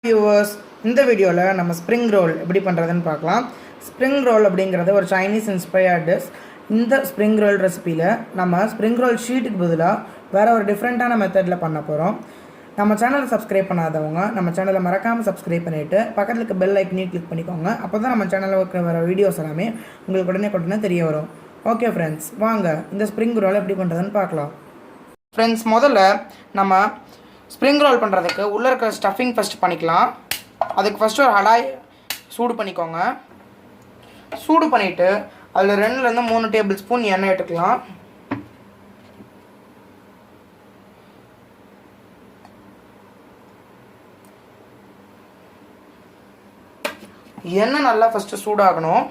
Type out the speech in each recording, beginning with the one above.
viewers, இந்த வீடியோவில் நம்ம ஸ்ப்ரிங் ரோல் எப்படி பண்ணுறதுன்னு பார்க்கலாம். ஸ்ப்ரிங் ரோல் அப்படிங்கிறது ஒரு சைனீஸ் இன்ஸ்பயர்ட் டிஷ். இந்த ஸ்ப்ரிங் ரோல் ரெசிப்பியில் நம்ம ஸ்ப்ரிங் ரோல் ஷீட்டுக்கு பதிலாக வேறு ஒரு டிஃப்ரெண்ட்டான மெத்தடில் பண்ண போகிறோம். நம்ம சேனலை சப்ஸ்கிரைப் பண்ணாதவங்க நம்ம சேனலை மறக்காமல் சப்ஸ்கிரைப் பண்ணிவிட்டு பக்கத்தில் இருக்க பெல் ஐக்கனையும் கிளிக் பண்ணிக்கோங்க. அப்போ தான் நம்ம சேனலில் இருக்கிற வர வீடியோஸ் எல்லாமே உங்களுக்கு உடனே தெரிய வரும். ஓகே ஃப்ரெண்ட்ஸ், வாங்க இந்த ஸ்ப்ரிங் ரோல் எப்படி பண்ணுறதுன்னு பார்க்கலாம். ஃப்ரெண்ட்ஸ், முதல்ல நம்ம ஸ்ப்ரிங் ரோல் பண்ணுறதுக்கு உள்ளே இருக்கிற ஸ்டஃபிங் ஃபஸ்ட்டு பண்ணிக்கலாம். அதுக்கு ஃபஸ்ட்டு ஒரு கடாய் சூடு பண்ணிக்கோங்க. சூடு பண்ணிவிட்டு அதில் 2-3 டேபிள் ஸ்பூன் எண்ணெய் எடுத்துக்கலாம். எண்ணெய் நல்லா ஃபஸ்ட்டு சூடாகணும்.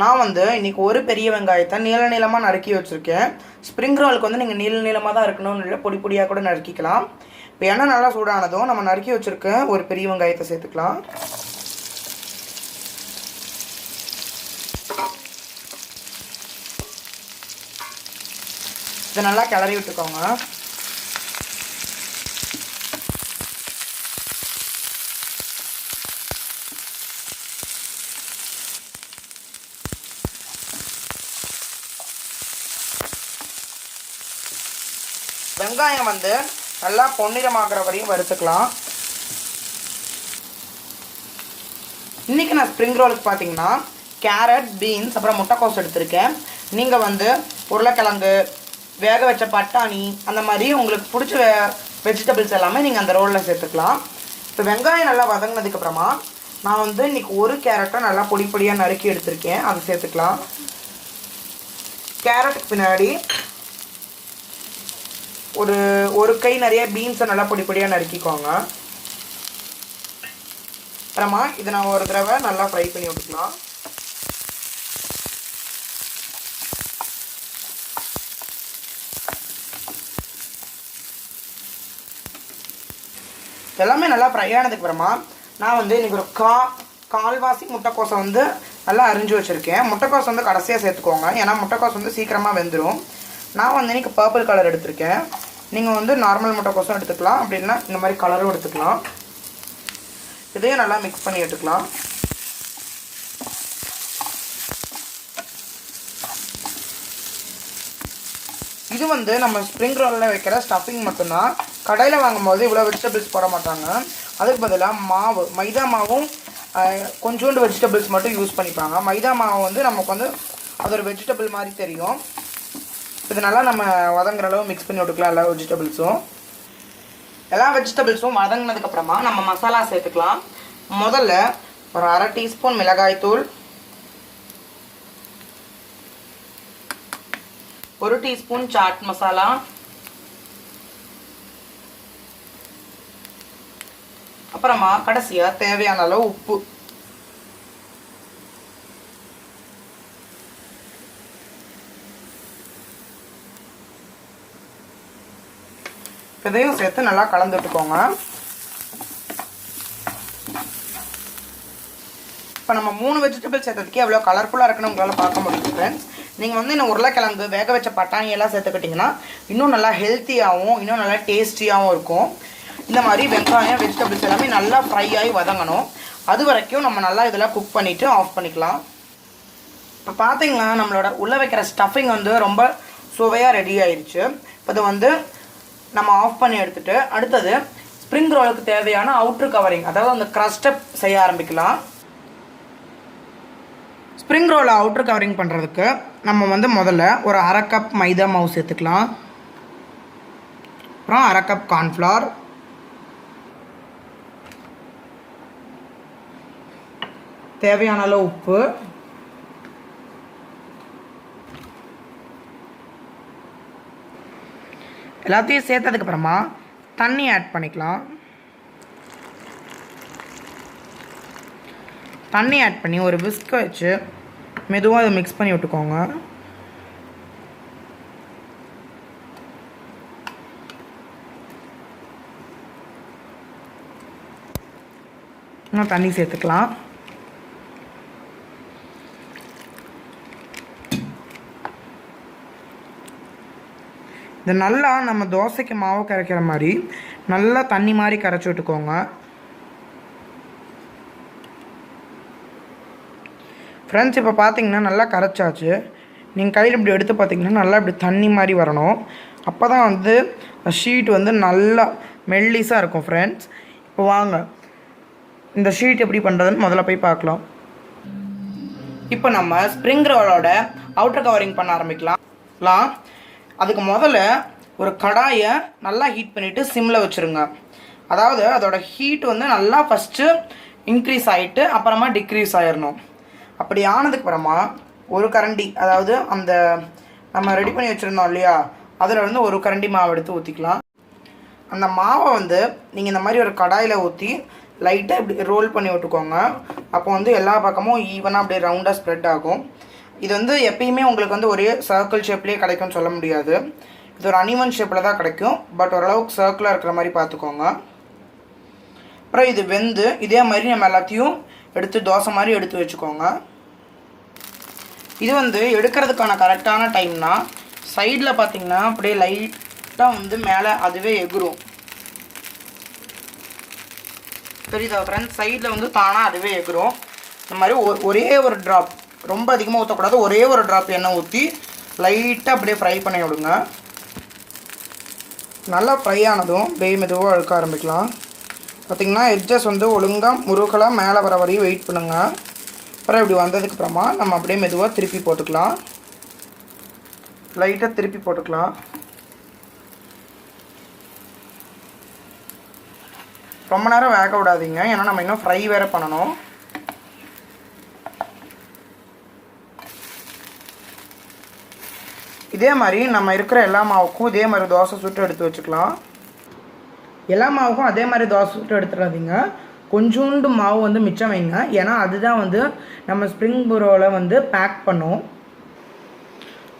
நான் இன்றைக்கி ஒரு பெரிய வெங்காயத்தை நீளமாக நறுக்கி வச்சுருக்கேன். ஸ்ப்ரிங் ரோலுக்கு நீங்கள் நீளமாக தான் இருக்கணும்னு இல்லை, பொடி பொடியாக கூட நறுக்கிக்கலாம். இப்போ எண்ணெய் நல்லா சூடானதும் நம்ம நறுக்கி வச்சுருக்க ஒரு பெரிய வெங்காயத்தை சேர்த்துக்கலாம். இதை நல்லா கிளறி விட்டுக்கோங்க. வெங்காயம் நல்லா பொன்னிறமாகிற வரையும் வறுத்துக்கலாம். இன்றைக்கி நான் ஸ்ப்ரிங் ரோலுக்கு பார்த்தீங்கன்னா கேரட், பீன்ஸ், அப்புறம் முட்டைக்கோஸ் எடுத்திருக்கேன். நீங்கள் உருளைக்கிழங்கு, வேக வச்ச பட்டாணி, அந்த மாதிரி உங்களுக்கு பிடிச்ச வெஜிடபிள்ஸ் எல்லாமே நீங்கள் அந்த ரோலில் சேர்த்துக்கலாம். இப்போ வெங்காயம் நல்லா வதங்கினதுக்கப்புறமா நான் இன்றைக்கி ஒரு கேரட்டை நல்லா பொடி பொடியாக நறுக்கி எடுத்திருக்கேன். அதை சேர்த்துக்கலாம். கேரட்டுக்கு பின்னாடி ஒரு கை நிறைய பீன்ஸை நல்லா பொடி பொடியாக நறுக்கிக்கோங்க. அப்புறமா இதை நான் ஒரு தடவை நல்லா ஃப்ரை பண்ணி விட்டுக்கலாம். எல்லாமே நல்லா ஃப்ரை ஆனதுக்கு அப்புறமா நான் இன்றைக்கி ஒரு கால்வாசி முட்டைக்கோசை நல்லா அரிஞ்சு வச்சுருக்கேன். முட்டைக்கோஸ் கடைசியாக சேர்த்துக்கோங்க, ஏன்னா முட்டைக்கோஸ் சீக்கிரமாக வெந்துடும். நான் இன்றைக்கி பர்பிள் கலர் எடுத்திருக்கேன். நீங்கள் நார்மல் முட்டைக்கோஸும் எடுத்துக்கலாம், அப்படின்னா இந்த மாதிரி கலரும் எடுத்துக்கலாம். இதையும் நல்லா மிக்ஸ் பண்ணி எடுத்துக்கலாம். இது நம்ம ஸ்ப்ரிங் ரோலில் வைக்கிற ஸ்டஃபிங் மட்டும்தான். கடையில் வாங்கும்போது இவ்வளோ வெஜிடபிள்ஸ் போட மாட்டாங்க. அதுக்கு பதிலாக மைதா மாவும் கொஞ்சோண்டு வெஜிடபிள்ஸ் மட்டும் யூஸ் பண்ணிப்பாங்க. மைதா மாவு நமக்கு அது ஒரு வெஜிடபிள் மாதிரி தெரியும். இது நல்லா நம்ம வதங்குற அளவு மிக்ஸ் பண்ணி விட்டுக்கலாம். எல்லா வெஜிடபிள்ஸும் வதங்கினதுக்கப்புறமா நம்ம மசாலா சேர்த்துக்கலாம். முதல்ல ஒரு 1/2 டீஸ்பூன் மிளகாய்த்தூள், 1 டீஸ்பூன் சாட் மசாலா, அப்புறமா கடைசியாக தேவையான அளவு உப்பு. இதையும் சேர்த்து நல்லா கலந்துட்டுக்கோங்க. இப்போ நம்ம 3 வெஜிடபிள் சேர்த்ததுக்கே எவ்வளோ கலர்ஃபுல்லாக இருக்குன்னு உங்களால் பார்க்க முடியும் ஃப்ரெண்ட்ஸ். நீங்கள் இந்த உருளைக்கிழங்கு, வேக வச்ச பட்டாணி எல்லாம் சேர்த்துக்கிட்டிங்கன்னா இன்னும் நல்லா ஹெல்த்தியாகவும் இன்னும் நல்லா டேஸ்டியாகவும் இருக்கும். இந்த மாதிரி வெங்காயம், வெஜிடபிள்ஸ் எல்லாமே நல்லா ஃப்ரை ஆகி வதங்கணும். அது வரைக்கும் நம்ம நல்லா இதெல்லாம் குக் பண்ணிவிட்டு ஆஃப் பண்ணிக்கலாம். இப்போ பார்த்தீங்கன்னா நம்மளோட உள்ளே வைக்கிற ஸ்டஃபிங் ரொம்ப சுவையாக ரெடி ஆயிடுச்சு. இப்போ இது நம்ம ஆஃப் பண்ணி எடுத்துகிட்டு அடுத்தது ஸ்ப்ரிங் ரோலுக்கு தேவையான அவுட்ரு கவரிங், அதாவது அந்த க்ரஸ்ட்டை செய்ய ஆரம்பிக்கலாம். ஸ்ப்ரிங் ரோலை அவுட்ரு கவரிங் பண்ணுறதுக்கு நம்ம முதல்ல ஒரு 1/2 கப் மைதா மாவு சேர்த்துக்கலாம். அப்புறம் 1/2 கப் கார்ன்ஃப்ளவர், தேவையான அளவு உப்பு, எல்லாத்தையும் சேர்த்ததுக்கப்புறமா தண்ணி ஆட் பண்ணிக்கலாம். தண்ணி ஆட் பண்ணி ஒரு விஸ்கை வச்சு மெதுவாக அதை மிக்ஸ் பண்ணி விட்டுக்கோங்க. இன்னும் தண்ணி சேர்த்துக்கலாம். இது நல்லா நம்ம தோசைக்கு மாவு கரைக்கிற மாதிரி நல்லா தண்ணி மாதிரி கரைச்சி விட்டுக்கோங்க. ஃப்ரெண்ட்ஸ் இப்போ பார்த்தீங்கன்னா நல்லா கரைச்சாச்சு. நீங்கள் கையில் இப்படி எடுத்து பார்த்தீங்கன்னா நல்லா இப்படி தண்ணி மாதிரி வரணும். அப்போ தான் வந்து ஷீட் வந்து நல்லா மெல்லிஸாக இருக்கும் ஃப்ரெண்ட்ஸ். இப்போ வாங்க இந்த ஷீட் எப்படி பண்ணுறதுன்னு முதல்ல போய் பார்க்கலாம். இப்போ நம்ம ஸ்ப்ரிங் ரோலோட அவுட்டர் கவரிங் பண்ண ஆரம்பிக்கலாம். அதுக்கு முதல்ல ஒரு கடாயை நல்லா ஹீட் பண்ணிவிட்டு சிம்மில் வச்சுருங்க. அதாவது அதோட ஹீட் வந்து நல்லா ஃபஸ்ட்டு இன்க்ரீஸ் ஆகிட்டு அப்புறமா டிக்ரீஸ் ஆகிடணும். அப்படி ஆனதுக்கப்புறமா ஒரு கரண்டி, அதாவது அந்த நம்ம ரெடி பண்ணி வச்சுருந்தோம் இல்லையா, அதில் வந்து ஒரு கரண்டி மாவு எடுத்து ஊற்றிக்கலாம். அந்த மாவை வந்து நீங்கள் இந்த மாதிரி ஒரு கடாயில் ஊற்றி லைட்டாக இப்படி ரோல் பண்ணி விட்டுக்கோங்க. அப்போ வந்து எல்லா பக்கமும் ஈவனாக அப்படியே ரவுண்டாக ஸ்ப்ரெட் ஆகும். இது வந்து எப்பயுமே உங்களுக்கு வந்து ஒரே சர்க்கிள் ஷேப்லேயே கிடைக்கும்னு சொல்ல முடியாது. இது ஒரு அனிவன் ஷேப்பில் தான் கிடைக்கும். பட் ஓரளவுக்கு சர்க்கிளாக இருக்கிற மாதிரி பார்த்துக்கோங்க. அப்புறம் இது வெந்து இதே மாதிரி நம்ம எல்லாத்தையும் எடுத்து தோசை மாதிரி எடுத்து வச்சுக்கோங்க. இது வந்து எடுக்கிறதுக்கான கரெக்டான டைம்னா சைடில் பார்த்திங்கன்னா அப்படியே லைட்டாக வந்து மேலே அதுவே எகுரும். தெரியுதா ஃப்ரெண்ட்ஸ்? சைடில் வந்து தானாக அதுவே எகுரும். இந்த மாதிரி ஒரே ஒரு ட்ராப், ரொம்ப அதிகமாக ஊற்றக்கூடாது, ஒரே ஒரு ட்ராப் எண்ணெய் ஊற்றி லைட்டாக அப்படியே ஃப்ரை பண்ணி விடுங்க. நல்லா ஃப்ரை ஆனதும் அப்படியே மெதுவாக அழுக்க ஆரம்பிக்கலாம். பார்த்திங்கன்னா எட்ஜஸ் வந்து ஒழுங்காக முருகலாக மேலே வர வரையும் வெயிட் பண்ணுங்கள். அப்புறம் இப்படி வந்ததுக்கப்புறமா நம்ம அப்படியே மெதுவாக திருப்பி போட்டுக்கலாம். லைட்டாக திருப்பி போட்டுக்கலாம். ரொம்ப நேரம் வேக விடாதீங்க, ஏன்னா நம்ம இன்னும் ஃப்ரை வேறு பண்ணணும். இதே மாதிரி நம்ம இருக்கிற எல்லா மாவுக்கும் இதே மாதிரி தோசை சுட்டு எடுத்து வச்சுக்கலாம். எல்லா மாவுக்கும் அதே மாதிரி தோசை சுட்டு எடுத்துடாதீங்க. கொஞ்சோண்டு மாவு வந்து மிச்சம் வைங்க, ஏன்னா அதுதான் வந்து நம்ம ஸ்ப்ரிங் ரோலை வந்து பேக் பண்ணும்.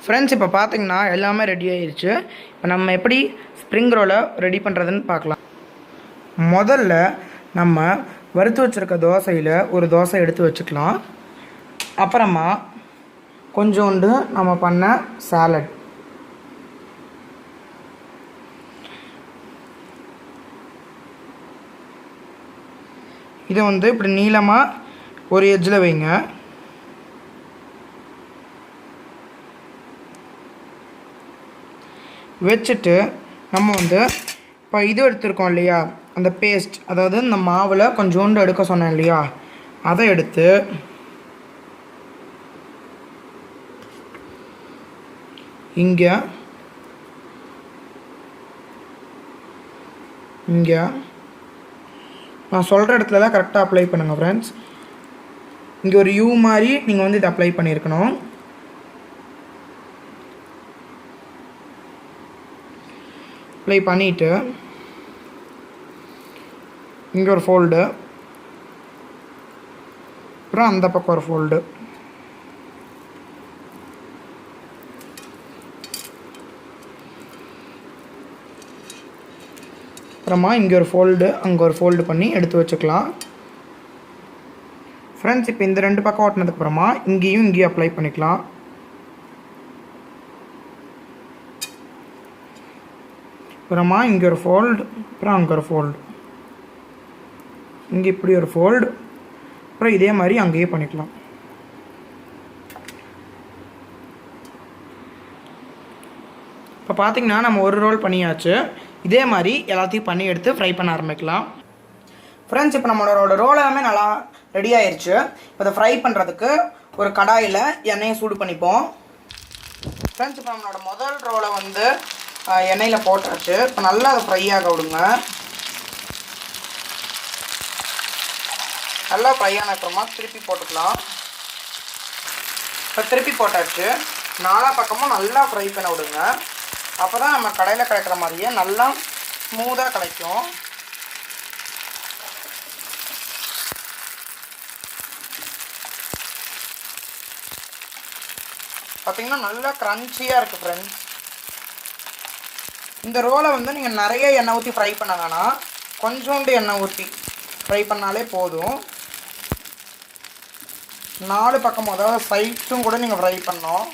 ஃப்ரெண்ட்ஸ் இப்போ பார்த்தீங்கன்னா எல்லாமே ரெடி ஆயிடுச்சு. இப்போ நம்ம எப்படி ஸ்ப்ரிங் ரோலை ரெடி பண்ணுறதுன்னு பார்க்கலாம். முதல்ல நம்ம வறுத்து வச்சுருக்க தோசையில் ஒரு தோசை எடுத்து வச்சுக்கலாம். அப்புறமா கொஞ்சோண்டு நம்ம பண்ண சாலட், இதை வந்து இப்படி நீளமாக ஒரு எட்ஜில் வைங்க. வச்சுட்டு நம்ம வந்து இப்போ இது எடுத்துருக்கோம் இல்லையா, அந்த பேஸ்ட், அதாவது இந்த மாவில் கொஞ்சோண்டு எடுக்க சொன்னேன் இல்லையா, அதை எடுத்து இங்கே நான் சொல்கிற இடத்துலலாம் கரெக்டாக அப்ளை பண்ணுங்கள் ஃப்ரெண்ட்ஸ். இங்கே ஒரு யூ மாதிரி நீங்கள் வந்து இதை அப்ளை பண்ணியிருக்கணும். அப்ளை பண்ணிவிட்டு இங்கே ஒரு ஃபோல்டு, அப்புறம் அந்த பக்கம் ஒரு ஃபோல்டு, அப்புறமா இங்கே ஒரு ஃபோல்டு, அங்கே ஒரு ஃபோல்டு பண்ணி எடுத்து வச்சுக்கலாம். ஃப்ரெண்ட்ஸ் இப்போ இந்த ரெண்டு பக்கம் ஓட்டினதுக்கப்புறமா இங்கேயும் அப்ளை பண்ணிக்கலாம். அப்புறமா இங்கே ஒரு ஃபோல்டு, அப்புறம் அங்கே ஒரு ஃபோல்டு, இங்கே இப்படி ஒரு ஃபோல்டு, அப்புறம் இதே மாதிரி அங்கேயே பண்ணிக்கலாம். இப்போ பார்த்திங்கன்னா நம்ம ஒரு ரோல் பண்ணியாச்சு. இதே மாதிரி எல்லாத்தையும் பண்ணி எடுத்து ஃப்ரை பண்ண ஆரம்பிக்கலாம். ஃப்ரெண்ட்ஸ் இப்போ நம்மளோட ரோல் எல்லாமே நல்லா ரெடி ஆயிடுச்சு. இப்போ அதை ஃப்ரை பண்ணுறதுக்கு ஒரு கடாயில் எண்ணெயை சூடு பண்ணிப்போம். ஃப்ரெண்ட்ஸ் இப்போ நம்மளோட முதல் ரோலை வந்து எண்ணெயில் போட்டாச்சு. இப்போ நல்லா அதை ஃப்ரை ஆக விடுங்க. நல்லா ஃப்ரை ஆனதுக்கப்புறமா திருப்பி போட்டுக்கலாம். இப்போ திருப்பி போட்டாச்சு. நாலா பக்கமும் நல்லா ஃப்ரை பண்ண விடுங்க. அப்போ தான் நம்ம கடையில் கிடைக்கிற மாதிரியே நல்லா ஸ்மூத்தாக கிடைக்கும். பார்த்திங்கன்னா நல்லா க்ரன்ச்சியாக இருக்குது ஃப்ரெண்ட்ஸ். இந்த ரோலை வந்து நீங்கள் நிறைய எண்ணெய் ஊற்றி ஃப்ரை பண்ண வேணாம், கொஞ்சோண்டு எண்ணெய் ஊற்றி ஃப்ரை பண்ணாலே போதும். 4 பக்கமும், அதாவது சைட்ஸும் கூட நீங்கள் ஃப்ரை பண்ணோம்.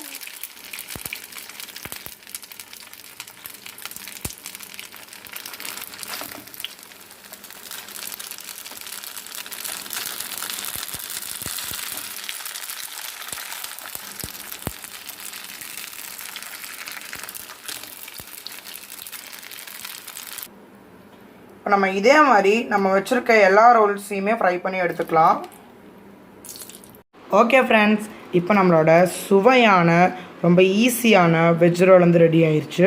இப்போ நம்ம இதே மாதிரி நம்ம வச்சுருக்க எல்லா ரோல்ஸையுமே ஃப்ரை பண்ணி எடுத்துக்கலாம். ஓகே ஃப்ரெண்ட்ஸ், இப்போ நம்மளோட சுவையான ரொம்ப ஈஸியான வெஜ் ரோல் வந்து ரெடி ஆயிடுச்சு.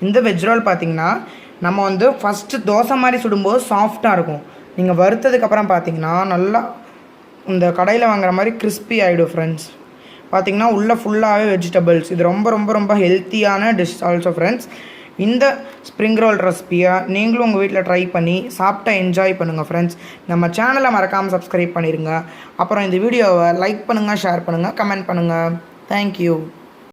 இந்த வெஜ் ரோல் பார்த்திங்கன்னா நம்ம வந்து ஃபஸ்ட்டு தோசை மாதிரி சுடும்போது சாஃப்டாக இருக்கும். நீங்கள் வறுத்ததுக்கப்புறம் பார்த்திங்கன்னா நல்லா இந்த கடையில் வாங்குற மாதிரி கிறிஸ்பி ஆகிடும் ஃப்ரெண்ட்ஸ். பார்த்திங்கன்னா உள்ளே ஃபுல்லாகவே வெஜிடபிள்ஸ். இது ரொம்ப ரொம்ப ரொம்ப ஹெல்த்தியான டிஷ் ஆல்சோ ஃப்ரெண்ட்ஸ். இந்த ஸ்ப்ரிங் ரோல் ரெசிபியை நீங்களும் உங்கள் வீட்டில் ட்ரை பண்ணி சாப்பிட்டா என்ஜாய் பண்ணுங்கள் ஃப்ரெண்ட்ஸ். நம்ம சேனலை மறக்காமல் சப்ஸ்கிரைப் பண்ணிடுங்க. அப்புறம் இந்த வீடியோவை லைக் பண்ணுங்கள், ஷேர் பண்ணுங்கள், கமெண்ட் பண்ணுங்கள். தேங்க்யூ.